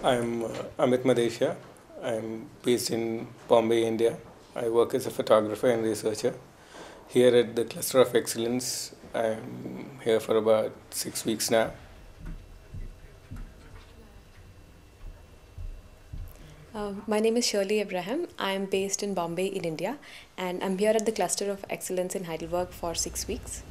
I'm Amit Madesha. I'm based in Bombay, India. I work as a photographer and researcher. Here at the Cluster of Excellence, I'm here for about 6 weeks now. My name is Shirley Abraham. I am based in Bombay, in India, and I'm here at the Cluster of Excellence in Heidelberg for 6 weeks.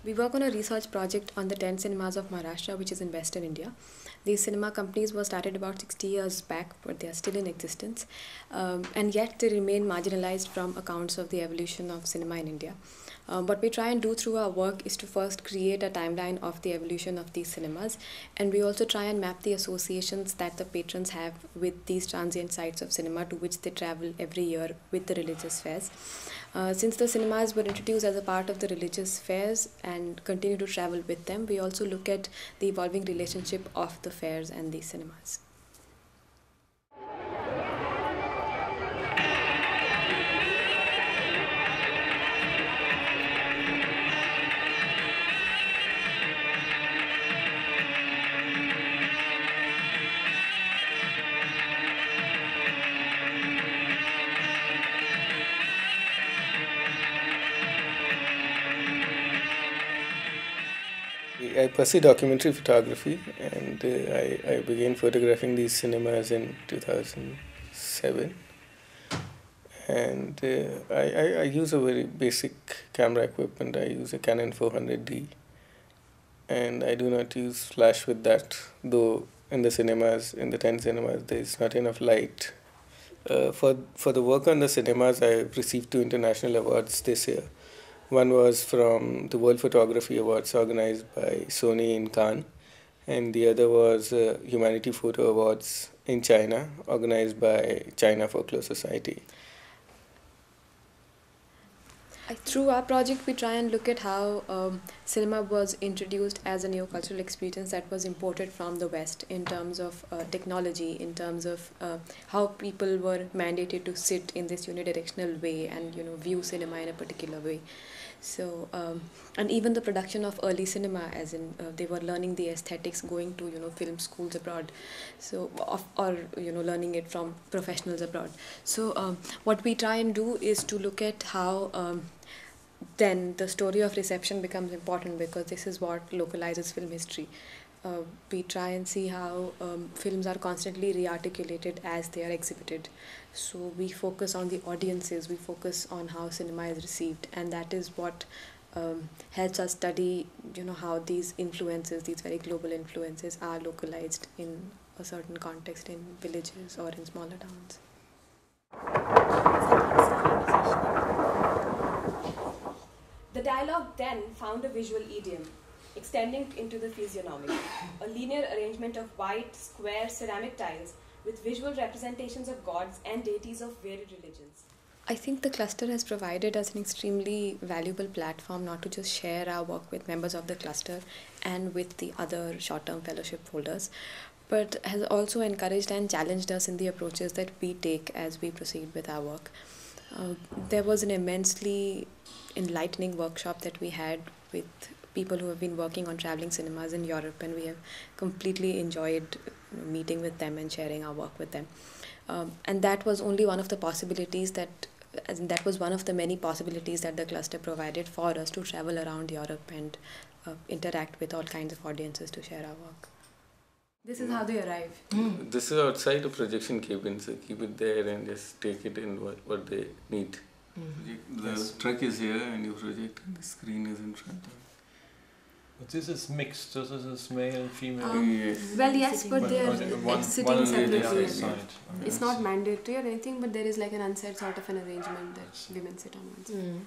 We work on a research project on the 10 cinemas of Maharashtra, which is in Western India. These cinema companies were started about 60 years back, but they are still in existence. And yet they remain marginalized from accounts of the evolution of cinema in India. What we try and do through our work is to first create a timeline of the evolution of these cinemas, and we also try and map the associations that the patrons have with these transient sites of cinema to which they travel every year with the religious fairs. Since the cinemas were introduced as a part of the religious fairs and continue to travel with them, we also look at the evolving relationship of the fairs and the cinemas. I pursued documentary photography and I began photographing these cinemas in 2007. And I use a very basic camera equipment. I use a Canon 400D, and I do not use flash with that, though in the cinemas, in the 10 cinemas, there is not enough light. For the work on the cinemas, I received 2 international awards this year. One was from the World Photography Awards organized by Sony in Cannes, and the other was Humanity Photo Awards in China, organized by China Folklore Society. Through our project, we try and look at how cinema was introduced as a new cultural experience that was imported from the West in terms of technology, in terms of how people were mandated to sit in this unidirectional way and view cinema in a particular way. So and even the production of early cinema, as in they were learning the aesthetics, going to film schools abroad, so or learning it from professionals abroad. So what we try and do is to look at how then the story of reception becomes important, because this is what localizes film history. We try and see how films are constantly re-articulated as they are exhibited. So we focus on the audiences, we focus on how cinema is received, and that is what helps us study how these influences, these very global influences, are localized in a certain context in villages or in smaller towns. The dialogue then found a visual idiom, extending into the physiognomy, a linear arrangement of white, square ceramic tiles with visual representations of gods and deities of varied religions. I think the cluster has provided us an extremely valuable platform not to just share our work with members of the cluster and with the other short-term fellowship holders, but has also encouraged and challenged us in the approaches that we take as we proceed with our work. There was an immensely enlightening workshop that we had with people who have been working on traveling cinemas in Europe, and we have completely enjoyed meeting with them and sharing our work with them. And that was only one of the possibilities that was one of the many possibilities that the cluster provided for us to travel around Europe and interact with all kinds of audiences to share our work. This is how they arrive. This is outside the projection cabin, so keep it there and just take it in what they need. The truck is here and you project and the screen is in front of it. But this is mixed, so this is male and female. Yes. Well, yes, but they are sitting separately. Side. It's not mandatory or anything, but there is like an unsaid sort of an arrangement that women sit on one side.